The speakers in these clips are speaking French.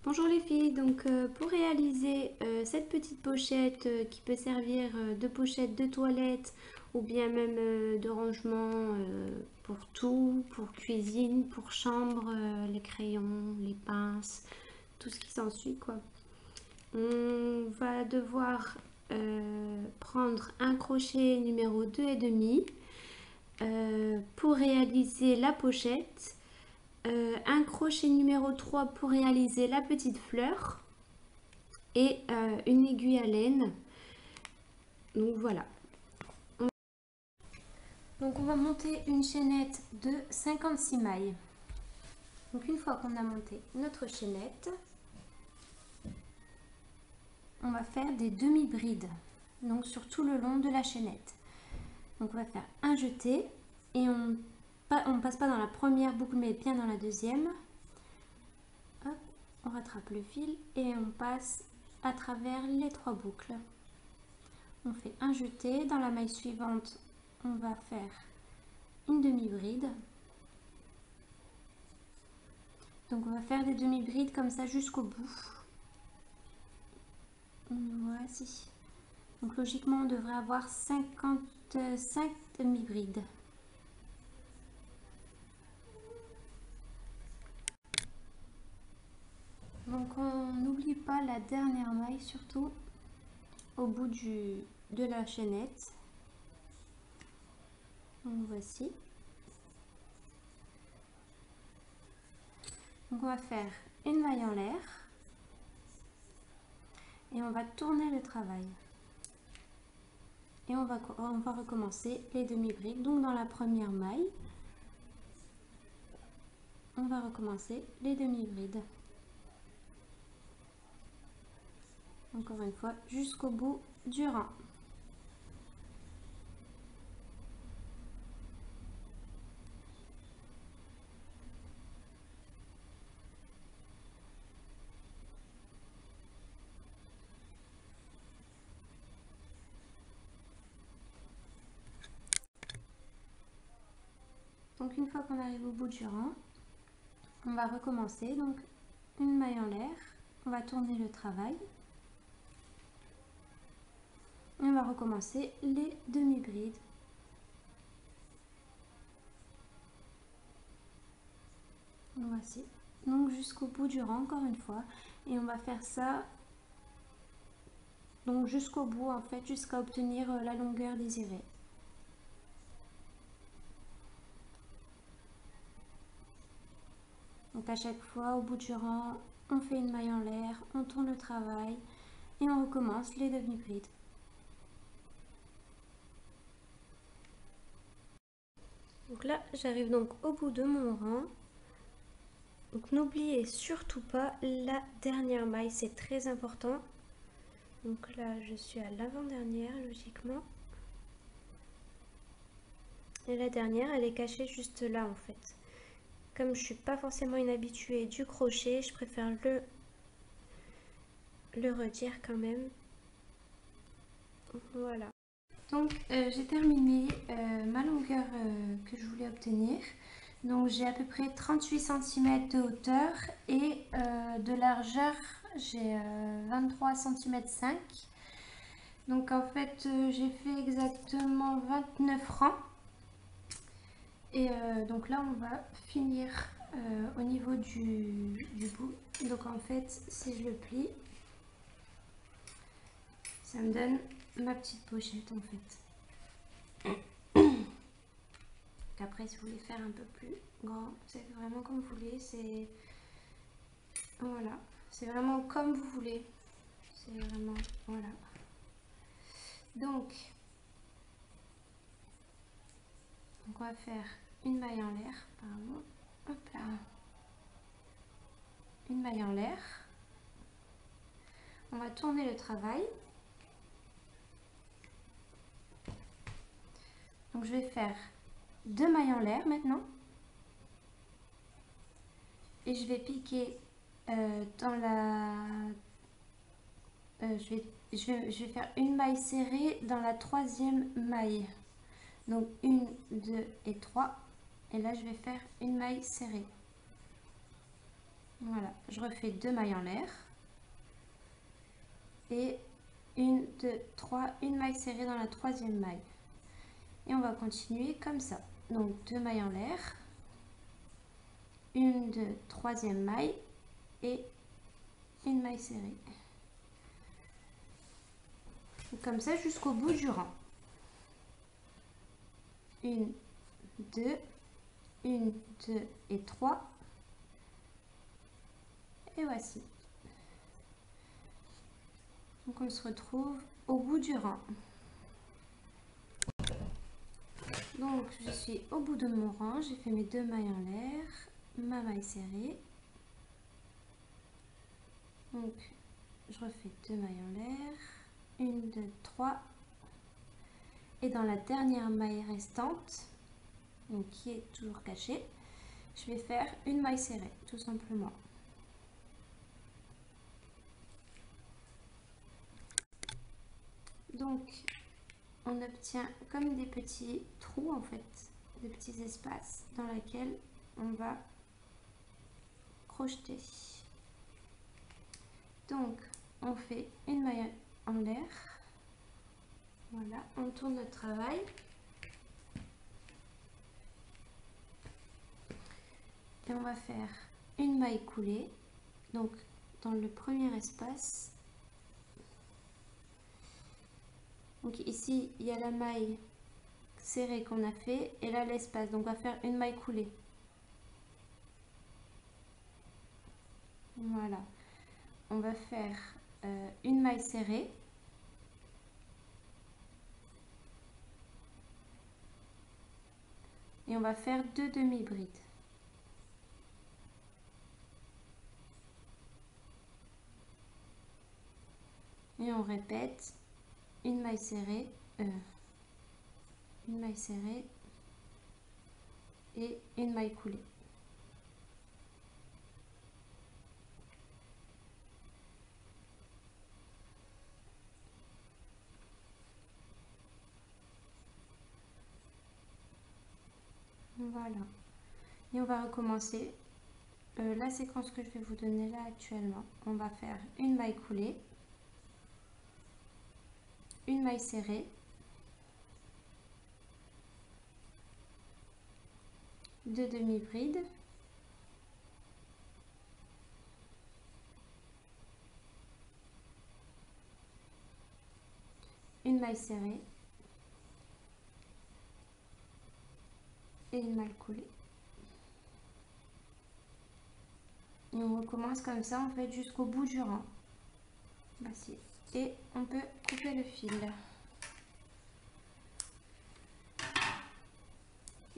Bonjour les filles, donc pour réaliser cette petite pochette qui peut servir de pochette de toilette ou bien même de rangement pour tout, pour cuisine, pour chambre, les crayons, les pinces, tout ce qui s'ensuit quoi. On va devoir prendre un crochet numéro 2,5 pour réaliser la pochette. Un crochet numéro 3 pour réaliser la petite fleur et une aiguille à laine. Donc voilà. Donc on va monter une chaînette de 56 mailles. Donc une fois qu'on a monté notre chaînette, on va faire des demi-brides, donc sur tout le long de la chaînette. Donc on va faire un jeté et on passe pas dans la première boucle mais bien dans la deuxième. Hop, on rattrape le fil et on passe à travers les 3 boucles. On fait un jeté, dans la maille suivante on va faire une demi-bride. Donc on va faire des demi-brides comme ça jusqu'au bout. Voici. Donc logiquement on devrait avoir 55 demi-brides. Donc on n'oublie pas la dernière maille, surtout au bout de la chaînette. Donc voici. Donc on va faire une maille en l'air et on va tourner le travail. Et on va recommencer les demi-brides. Donc dans la première maille, on va recommencer les demi-brides. Encore une fois, jusqu'au bout du rang. Donc une fois qu'on arrive au bout du rang, on va recommencer. Donc une maille en l'air, on va tourner le travail. Et on va recommencer les demi-brides. Voici. Donc jusqu'au bout du rang encore une fois. Et on va faire ça donc jusqu'au bout en fait, jusqu'à obtenir la longueur désirée. Donc à chaque fois au bout du rang, on fait une maille en l'air, on tourne le travail et on recommence les demi-brides. Donc là, j'arrive donc au bout de mon rang. Donc n'oubliez surtout pas la dernière maille, c'est très important. Donc là, je suis à l'avant-dernière logiquement. Et la dernière, elle est cachée juste là en fait. Comme je suis pas forcément une habituée du crochet, je préfère le redire quand même. Voilà. Donc j'ai terminé ma longueur que je voulais obtenir. Donc j'ai à peu près 38 cm de hauteur et de largeur j'ai 23 cm 5. Donc en fait j'ai fait exactement 29 rangs. Et donc là on va finir au niveau du bout. Donc en fait si je le plie, ça me donne ma petite pochette en fait. Après, si vous voulez faire un peu plus grand, c'est vraiment comme vous voulez. C'est voilà, c'est vraiment comme vous voulez. C'est vraiment voilà. Donc on va faire une maille en l'air, pardon. Hop là, une maille en l'air. On va tourner le travail. Donc je vais faire 2 mailles en l'air maintenant. Et je vais piquer dans la... je vais faire une maille serrée dans la 3e maille. Donc 1, 2 et 3. Et là je vais faire une maille serrée. Voilà, je refais 2 mailles en l'air. Et 1, 2, 3, une maille serrée dans la 3e maille. Et on va continuer comme ça. Donc 2 mailles en l'air. 1, 2, 3e maille. Et une maille serrée. Comme ça jusqu'au bout du rang. 1, 2, 1, 2 et 3. Et voici. Donc on se retrouve au bout du rang. Donc je suis au bout de mon rang, j'ai fait mes 2 mailles en l'air, ma maille serrée. Donc je refais 2 mailles en l'air, 1, 2, 3. Et dans la dernière maille restante, donc qui est toujours cachée, je vais faire une maille serrée, tout simplement. Donc on obtient comme des petits trous en fait, des petits espaces dans lesquels on va crocheter. Donc on fait une maille en l'air, voilà, on tourne notre travail et on va faire une maille coulée, donc dans le premier espace. Donc ici il y a la maille serrée qu'on a fait et là l'espace, donc on va faire une maille coulée. Voilà, on va faire une maille serrée et on va faire 2 demi-brides. Et on répète une maille serrée et une maille coulée. Voilà, et on va recommencer la séquence que je vais vous donner là actuellement. On va faire une maille coulée, une maille serrée, deux demi-brides, une maille serrée et une maille coulée. Et on recommence comme ça en fait jusqu'au bout du rang. Voici. Et on peut couper le fil.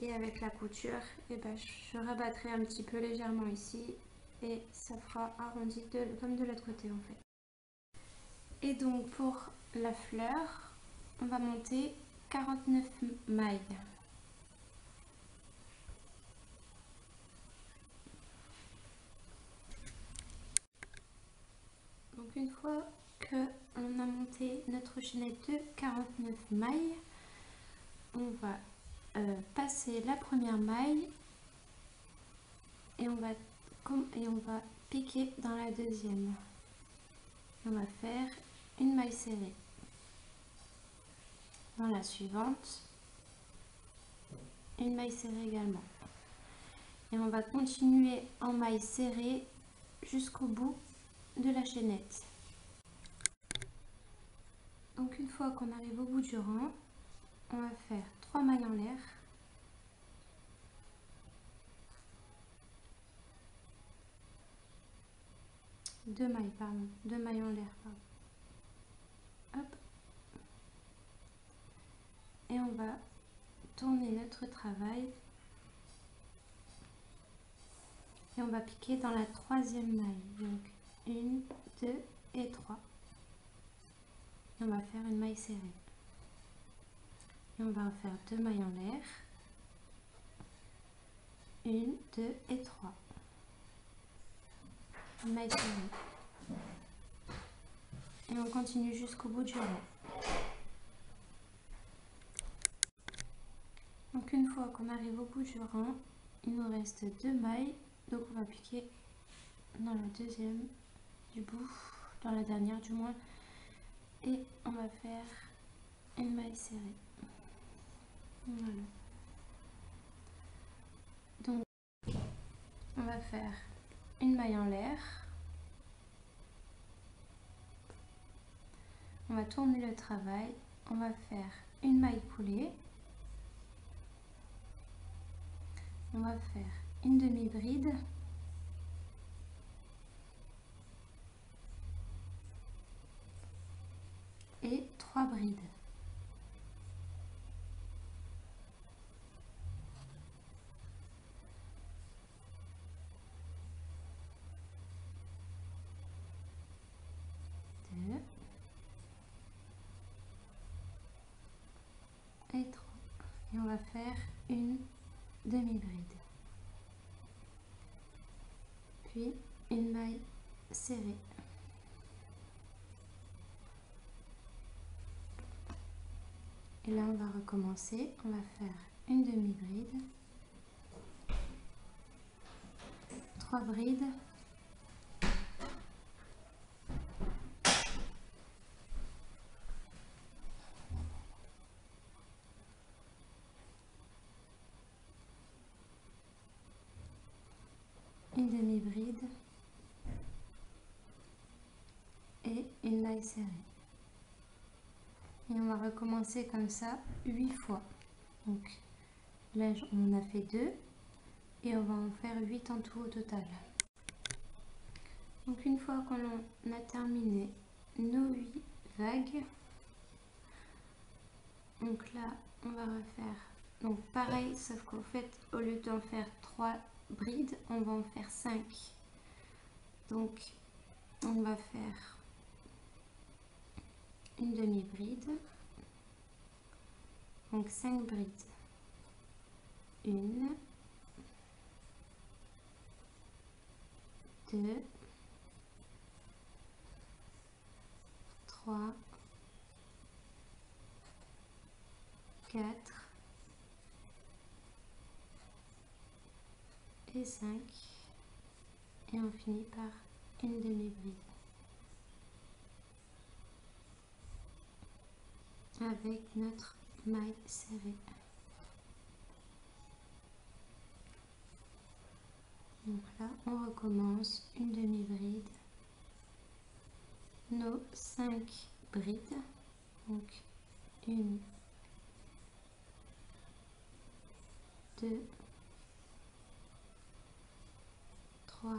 Et avec la couture, et ben, je rabattrai un petit peu légèrement ici et ça fera arrondi comme de l'autre côté en fait. Et donc pour la fleur, on va monter 49 mailles. Donc une fois que on a monté notre chaînette de 49 mailles, on va passer la première maille et on va piquer dans la deuxième. On va faire une maille serrée. Dans la suivante, une maille serrée également. Et on va continuer en maille serrée jusqu'au bout de la chaînette. Donc une fois qu'on arrive au bout du rang, on va faire 3 mailles en l'air. Deux mailles en l'air, pardon. Hop. Et on va tourner notre travail. Et on va piquer dans la troisième maille. Donc 1, 2 et 3. et on va faire une maille serrée. Et on va faire 2 mailles en l'air, 1, 2 et 3. Une maille serrée. Et on continue jusqu'au bout du rang. Donc une fois qu'on arrive au bout du rang, il nous reste 2 mailles, donc on va piquer dans la deuxième du bout, dans la dernière du moins, et on va faire une maille serrée. Voilà. Donc on va faire une maille en l'air, on va tourner le travail, on va faire une maille coulée, on va faire une demi-bride, et 3 brides. Deux et 3. Et on va faire une demi-bride. Puis une maille serrée. Et là on va recommencer, on va faire une demi-bride, 3 brides, une demi-bride et une maille serrée. Et on va recommencer comme ça 8 fois. Donc là on a fait 2 et on va en faire 8 en tout au total. Donc une fois qu'on a terminé nos 8 vagues, donc là on va refaire donc pareil, sauf qu'en fait au lieu d'en faire 3 brides, on va en faire 5. Donc on va faire une demi-bride, donc 5 brides, 1, 2, 3, 4 et 5, et on finit par une demi-bride avec notre maille serrée. Donc là on recommence une demi-bride, nos 5 brides, donc 1, 2, 3,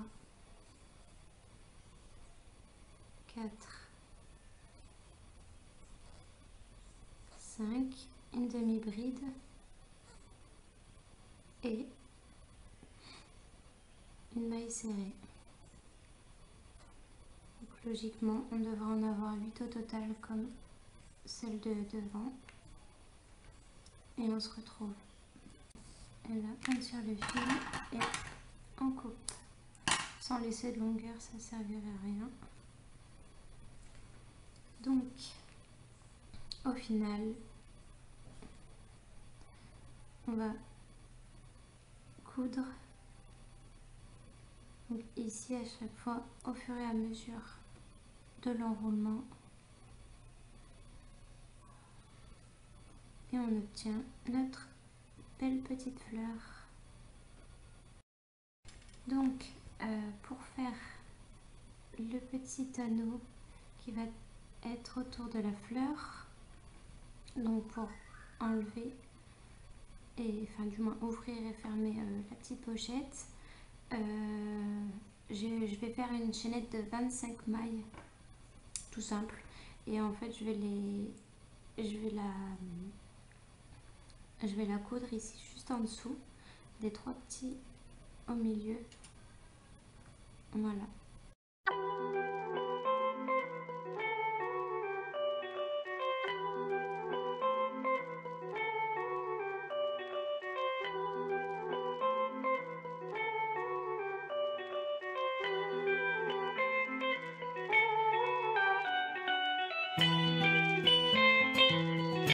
4, 5, une demi-bride et une maille serrée. Donc logiquement on devra en avoir 8 au total comme celle de devant. Et on se retrouve. Et là on tire le fil et on coupe. Sans laisser de longueur, ça servirait à rien. Donc au final on va coudre donc ici à chaque fois au fur et à mesure de l'enroulement, et on obtient notre belle petite fleur. Donc pour faire le petit anneau qui va être autour de la fleur, donc pour enlever et enfin du moins ouvrir et fermer la petite pochette, je vais faire une chaînette de 25 mailles tout simple, et en fait je vais la coudre ici juste en dessous des 3 petits au milieu. Voilà,